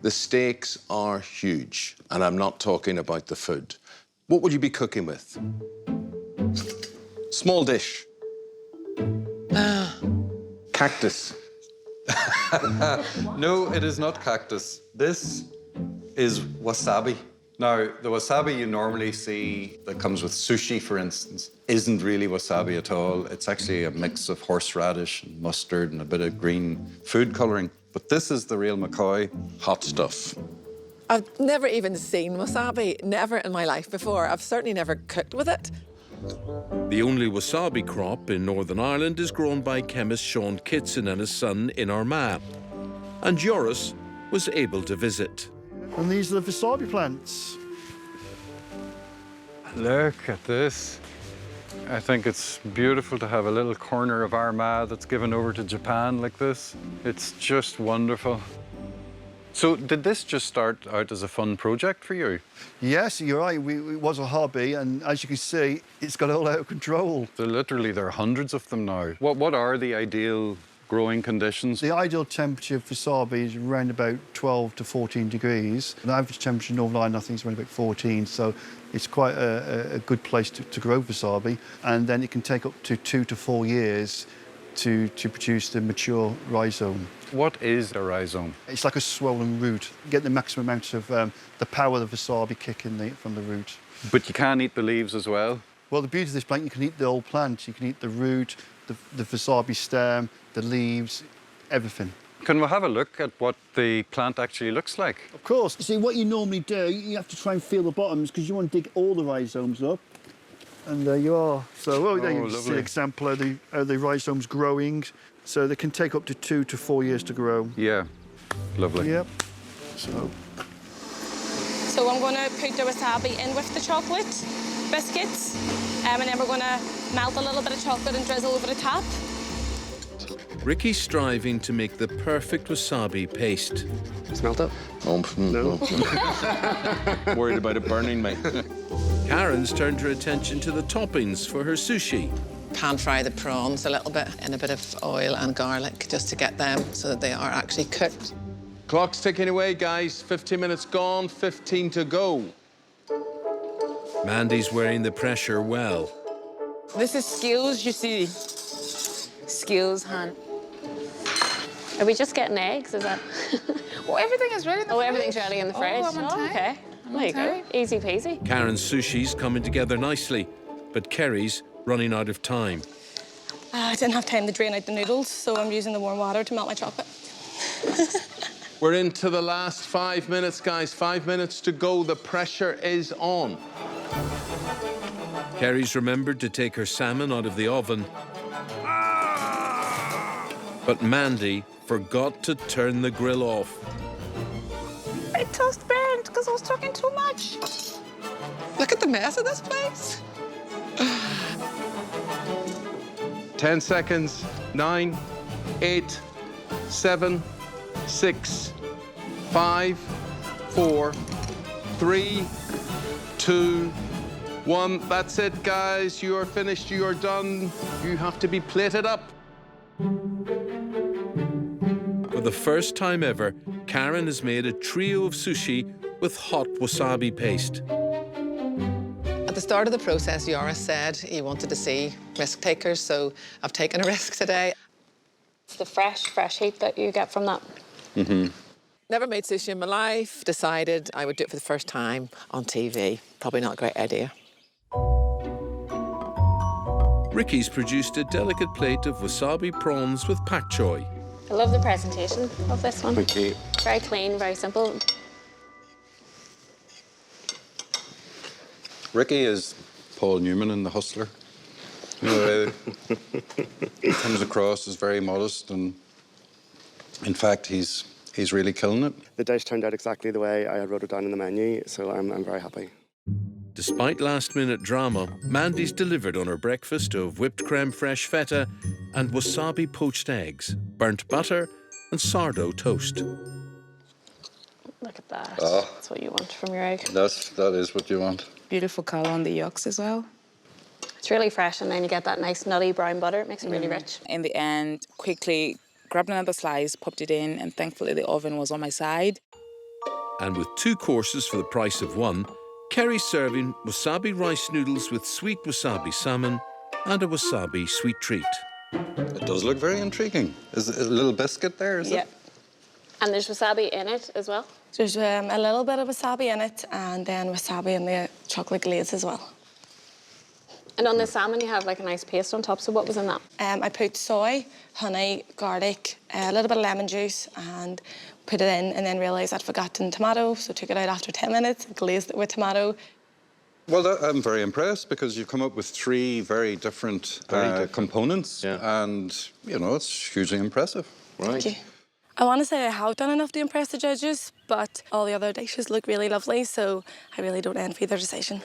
The stakes are huge, and I'm not talking about the food. What would you be cooking with? Small dish. Cactus. No, it is not cactus. This is wasabi. Now, the wasabi you normally see that comes with sushi, for instance, isn't really wasabi at all. It's actually a mix of horseradish and mustard and a bit of green food colouring. But this is the real McCoy. Hot stuff. I've never even seen wasabi, never in my life before. I've certainly never cooked with it. The only wasabi crop in Northern Ireland is grown by chemist Sean Kitson and his son in Armagh. And Joris was able to visit. And these are the wasabi plants. Look at this. I think it's beautiful to have a little corner of Armagh that's given over to Japan like this. It's just wonderful. So did this just start out as a fun project for you? Yes, you're right. It was a hobby, and as you can see, it's got all out of control. So literally, there are hundreds of them now. What are the ideal growing conditions? The ideal temperature for wasabi is around about 12 to 14 degrees. The average temperature in Northern Ireland, I think, is around about 14, so it's quite a good place to grow wasabi. And then it can take up to 2 to 4 years to produce the mature rhizome. What is a rhizome? It's like a swollen root. You get the maximum amount of the power of the wasabi kick from the root. But you can eat the leaves as well? Well, the beauty of this plant, you can eat the whole plant. You can eat the root, the wasabi stem, the leaves, everything. Can we have a look at what the plant actually looks like? Of course. You see, what you normally do, you have to try and feel the bottoms because you want to dig all the rhizomes up. And there you are. So, there you see an example of the rhizomes growing. So they can take up to 2 to 4 years to grow. Yeah, lovely. Yep. So I'm going to put the wasabi in with the chocolate biscuits, and then we're going to melt a little bit of chocolate and drizzle over the top. Ricky's striving to make the perfect wasabi paste. Smelt it? No. Worried about it burning me. Karen's turned her attention to the toppings for her sushi. Pan fry the prawns a little bit in a bit of oil and garlic just to get them so that they are actually cooked. Clock's ticking away, guys. 15 minutes gone, 15 to go. Mandy's wearing the pressure well. This is skills, you see. Skills, Han. Are we just getting eggs, is that? Oh, everything is ready in the fridge. Everything's ready in the fridge. I'm on time. Okay. There you go. Easy peasy. Karen's sushi's coming together nicely, but Kerry's running out of time. I didn't have time to drain out the noodles, so I'm using the warm water to melt my chocolate. We're into the last 5 minutes, guys. 5 minutes to go. The pressure is on. Kerry's remembered to take her salmon out of the oven. But Mandy forgot to turn the grill off. My toast burned because I was talking too much. Look at the mess of this place. 10 seconds. 9, 8, 7, 6, 5, 4, 3, 2, 1. That's it, guys. You are finished. You are done. You have to be plated up. For the first time ever, Karen has made a trio of sushi with hot wasabi paste. At the start of the process, Joris said he wanted to see risk takers, so I've taken a risk today. It's the fresh heat that you get from that. Never made sushi in my life. Decided I would do it for the first time on TV. Probably not a great idea. Ricky's produced a delicate plate of wasabi prawns with pak choy. I love the presentation of this one. Thank you. Very clean, very simple. Ricky is Paul Newman in The Hustler. You know, he comes across as very modest, and in fact, he's really killing it. The dish turned out exactly the way I had wrote it down in the menu, so I'm very happy. Despite last-minute drama, Mandy's delivered on her breakfast of whipped creme fraiche feta and wasabi poached eggs, burnt butter and sourdough toast. Look at that. That's what you want from your egg. That is what you want. Beautiful colour on the yolks as well. It's really fresh, and then you get that nice nutty brown butter. It makes it really rich. In the end, quickly grabbed another slice, popped it in, and thankfully the oven was on my side. And with 2 courses for the price of 1, Kerry's serving wasabi rice noodles with sweet wasabi salmon and a wasabi sweet treat. It does look very intriguing. Is it a little biscuit there, is Yeah. it? And there's wasabi in it as well? There's a little bit of wasabi in it, and then wasabi in the chocolate glaze as well. And on the salmon, you have like a nice paste on top. So what was in that? I put soy, honey, garlic, a little bit of lemon juice, and put it in, and then realised I'd forgotten tomato, so took it out after 10 minutes, glazed it with tomato. Well, I'm very impressed because you've come up with 3 very different, components. Yeah. And, you know, it's hugely impressive. Right. Thank you. I want to say I have done enough to impress the judges, but all the other dishes look really lovely, so I really don't envy their decision.